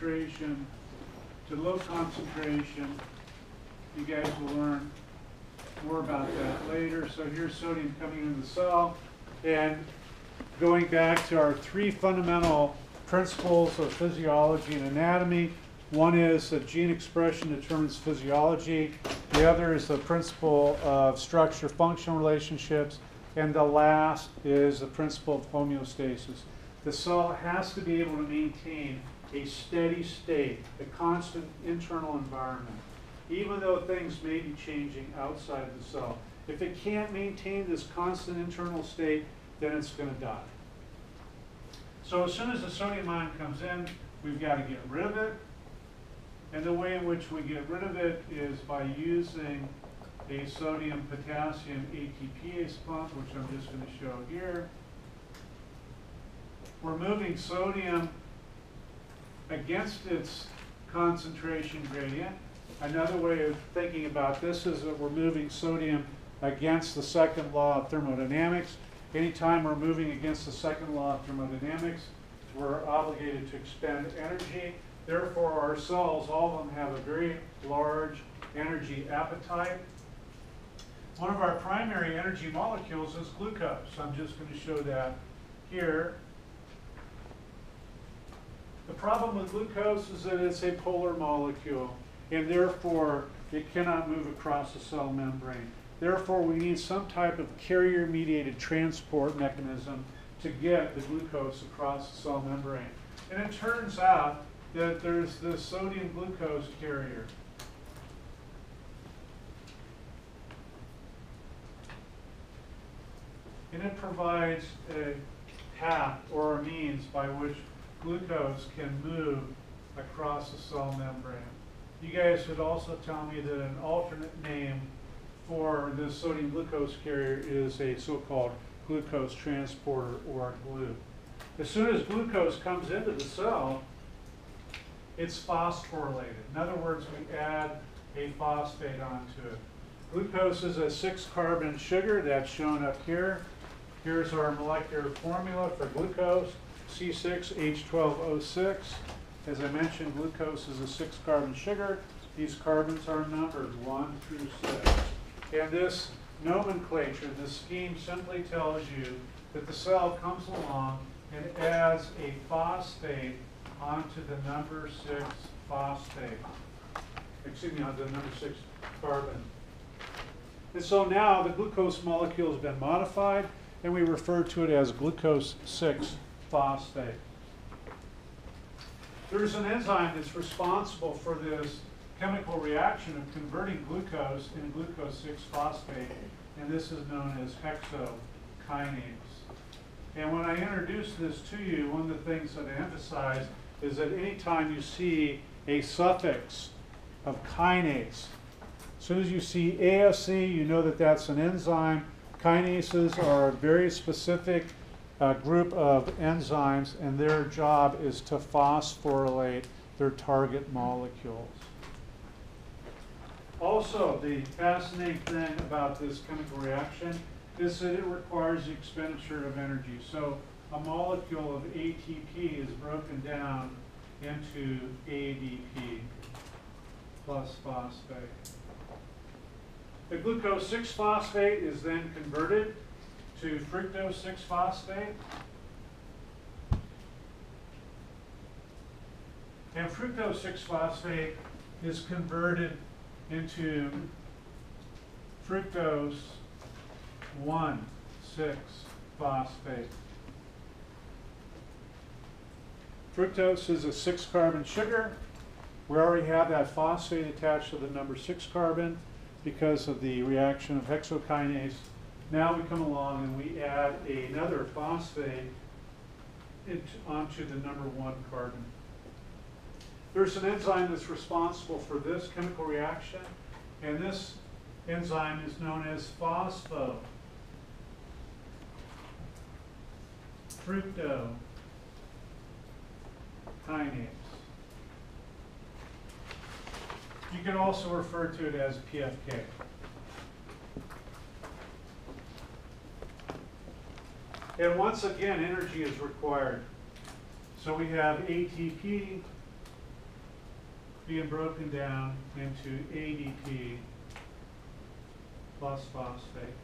concentration to low concentration. You guys will learn more about that later. So here's sodium coming into the cell. And going back to our three fundamental principles of physiology and anatomy. One is that gene expression determines physiology. The other is the principle of structure-function relationships. And the last is the principle of homeostasis. The cell has to be able to maintain a steady state, a constant internal environment, even though things may be changing outside the cell. If it can't maintain this constant internal state, then it's going to die. So as soon as the sodium ion comes in, we've got to get rid of it. And the way in which we get rid of it is by using a sodium-potassium ATPase pump, which I'm just going to show here. We're moving sodium against its concentration gradient. Another way of thinking about this is that we're moving sodium against the second law of thermodynamics. Anytime we're moving against the second law of thermodynamics, we're obligated to expend energy. Therefore, our cells, all of them have a very large energy appetite. One of our primary energy molecules is glucose. I'm just going to show that here. The problem with glucose is that it's a polar molecule, and therefore it cannot move across the cell membrane. Therefore, we need some type of carrier-mediated transport mechanism to get the glucose across the cell membrane. And it turns out that there's this sodium glucose carrier. And it provides a path or a means by which glucose can move across the cell membrane. You guys should also tell me that an alternate name for this sodium glucose carrier is a so-called glucose transporter, or GLU. As soon as glucose comes into the cell, it's phosphorylated. In other words, we add a phosphate onto it. Glucose is a 6-carbon sugar that's shown up here. Here's our molecular formula for glucose, C6H12O6. As I mentioned, glucose is a 6-carbon sugar. These carbons are numbered 1 through 6. And this nomenclature, this scheme, simply tells you that the cell comes along and adds a phosphate onto the number 6 phosphate. Excuse me, onto the number 6 carbon. And so now the glucose molecule has been modified, and we refer to it as glucose 6-phosphate. There's an enzyme that's responsible for this chemical reaction of converting glucose into glucose 6-phosphate, and this is known as hexokinase. And when I introduce this to you, one of the things that I emphasize is that anytime you see a suffix of kinase, as soon as you see ASC, you know that that's an enzyme. Kinases are a very specific group of enzymes, and their job is to phosphorylate their target molecules. Also, the fascinating thing about this chemical reaction is that it requires the expenditure of energy. So a molecule of ATP is broken down into ADP plus phosphate. The glucose 6-phosphate is then converted to fructose 6-phosphate. And fructose 6-phosphate is converted into fructose 1,6-phosphate. Fructose is a 6-carbon sugar. We already have that phosphate attached to the number 6 carbon because of the reaction of hexokinase. Now we come along and we add another phosphate onto the number 1 carbon. There's an enzyme that's responsible for this chemical reaction, and this enzyme is known as phosphofructokinase. You can also refer to it as PFK. And once again, energy is required. So we have ATP being broken down into ADP plus phosphate.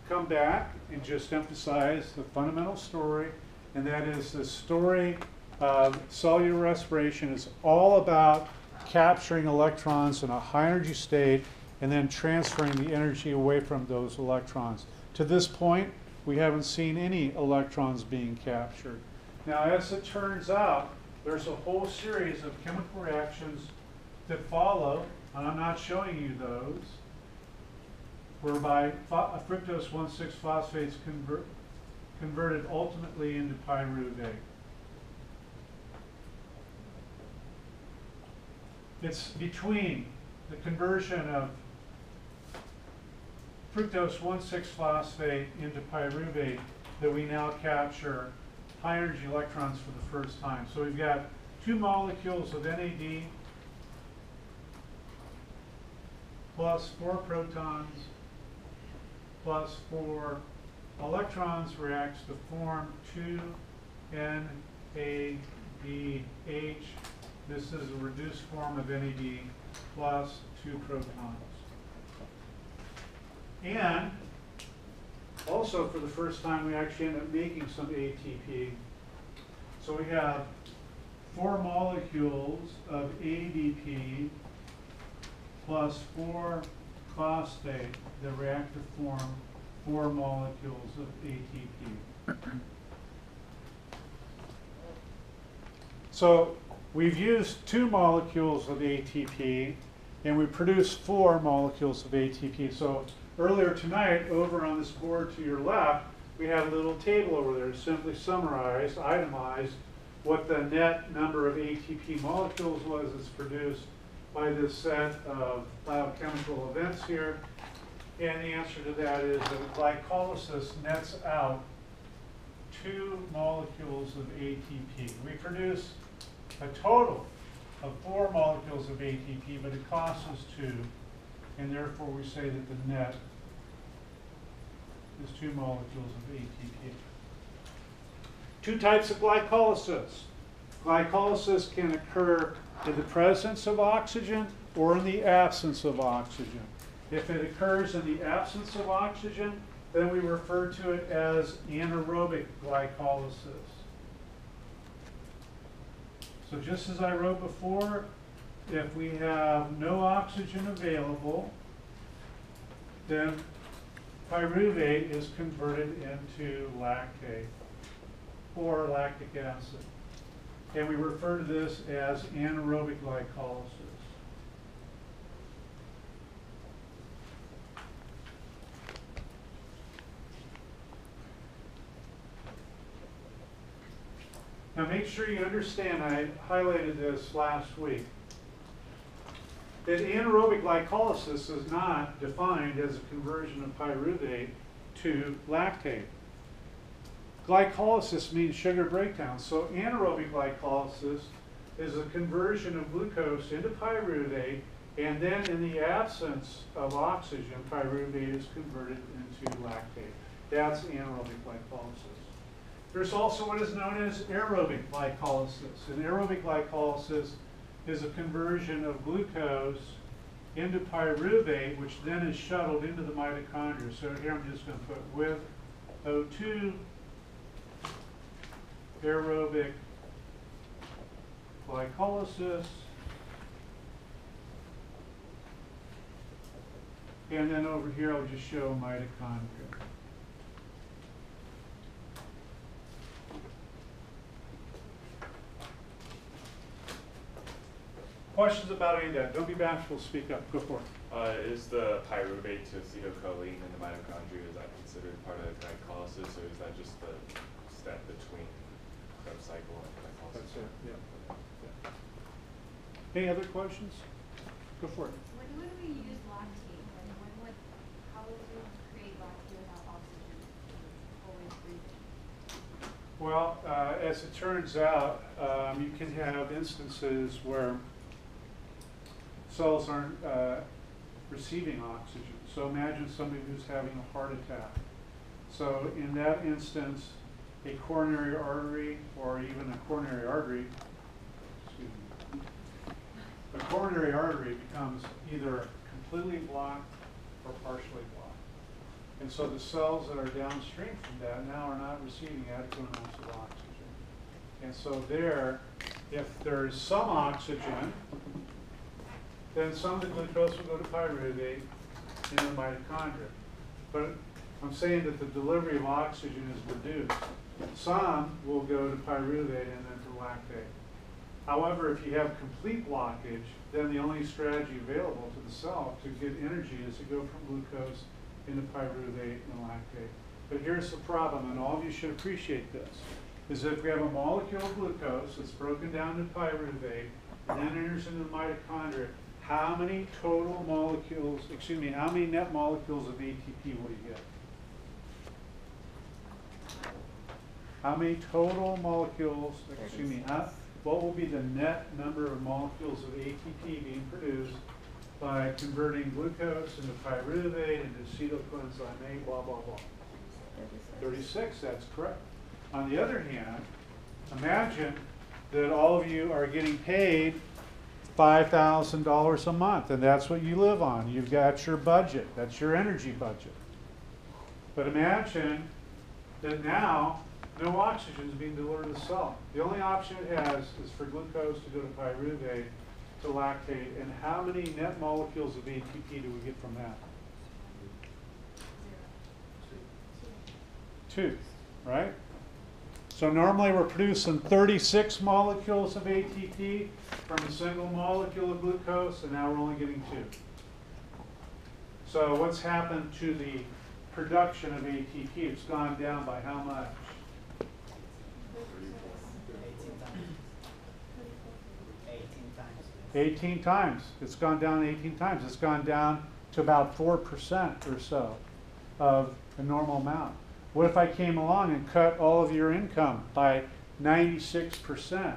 Come back and just emphasize the fundamental story, and that is the story of cellular respiration is all about capturing electrons in a high energy state and then transferring the energy away from those electrons. To this point, we haven't seen any electrons being captured. Now, as it turns out, there's a whole series of chemical reactions that follow, and I'm not showing you those, whereby fructose 1,6-phosphate is converted ultimately into pyruvate. It's between the conversion of fructose 1,6-phosphate into pyruvate that we now capture high energy electrons for the first time. So we've got 2 molecules of NAD plus 4 protons plus 4 electrons reacts to form 2 NADH. This is a reduced form of NAD plus 2 protons. And also, for the first time, we actually end up making some ATP. So we have 4 molecules of ADP plus 4 phosphate that react to form 4 molecules of ATP. So we've used 2 molecules of ATP, and we produce 4 molecules of ATP. So earlier tonight, over on this board to your left, we had a little table over there, simply summarized, itemized, what the net number of ATP molecules was that's produced by this set of biochemical events here. And the answer to that is that glycolysis nets out 2 molecules of ATP. We produce a total of 4 molecules of ATP, but it costs us 2. And therefore, we say that the net is 2 molecules of ATP. 2 types of glycolysis. Glycolysis can occur in the presence of oxygen or in the absence of oxygen. If it occurs in the absence of oxygen, then we refer to it as anaerobic glycolysis. So just as I wrote before, if we have no oxygen available, then pyruvate is converted into lactate or lactic acid. And we refer to this as anaerobic glycolysis. Now make sure you understand, I highlighted this last week, that anaerobic glycolysis is not defined as a conversion of pyruvate to lactate. Glycolysis means sugar breakdown. So anaerobic glycolysis is a conversion of glucose into pyruvate, and then in the absence of oxygen, pyruvate is converted into lactate. That's anaerobic glycolysis. There's also what is known as aerobic glycolysis. And aerobic glycolysis is a conversion of glucose into pyruvate, which then is shuttled into the mitochondria. So here I'm just going to put with O2 aerobic glycolysis. And then over here I'll just show mitochondria. Questions about any of that? Don't be bashful, speak up. Go for it. Is the pyruvate to acetylcholine in the mitochondria, is that considered part of glycolysis, or is that just the step between Krebs cycle and glycolysis? That's it, yeah. Any other questions? Go for it. When would we use lactate? And how would we create lactate without oxygen? Always breathing. Well, as it turns out, you can have instances where cells aren't receiving oxygen. So imagine somebody who's having a heart attack. So in that instance, a coronary artery or even a coronary artery, excuse me, coronary artery becomes either completely blocked or partially blocked. And so the cells that are downstream from that now are not receiving adequate amounts of oxygen. And so there, if there's some oxygen, then some of the glucose will go to pyruvate in the mitochondria. But I'm saying that the delivery of oxygen is reduced. Some will go to pyruvate and then to lactate. However, if you have complete blockage, then the only strategy available to the cell to get energy is to go from glucose into pyruvate and lactate. But here's the problem, and all of you should appreciate this, is that if we have a molecule of glucose that's broken down to pyruvate and then enters into the mitochondria, how many total molecules, excuse me, how many net molecules of ATP will you get? How many total molecules, excuse me, what will be the net number of molecules of ATP being produced by converting glucose into pyruvate, into acetylcoenzyme A, blah, blah, blah? 36, that's correct. On the other hand, imagine that all of you are getting paid $5,000 a month, and that's what you live on. You've got your budget. That's your energy budget. But imagine that now no oxygen is being delivered to the cell. The only option it has is for glucose to go to pyruvate, to lactate, and how many net molecules of ATP do we get from that? 2, right? So normally we're producing 36 molecules of ATP from a single molecule of glucose, and now we're only getting 2. So what's happened to the production of ATP? It's gone down by how much? 18 times. It's gone down 18 times. It's gone down to about 4% or so of a normal amount. What if I came along and cut all of your income by 96%?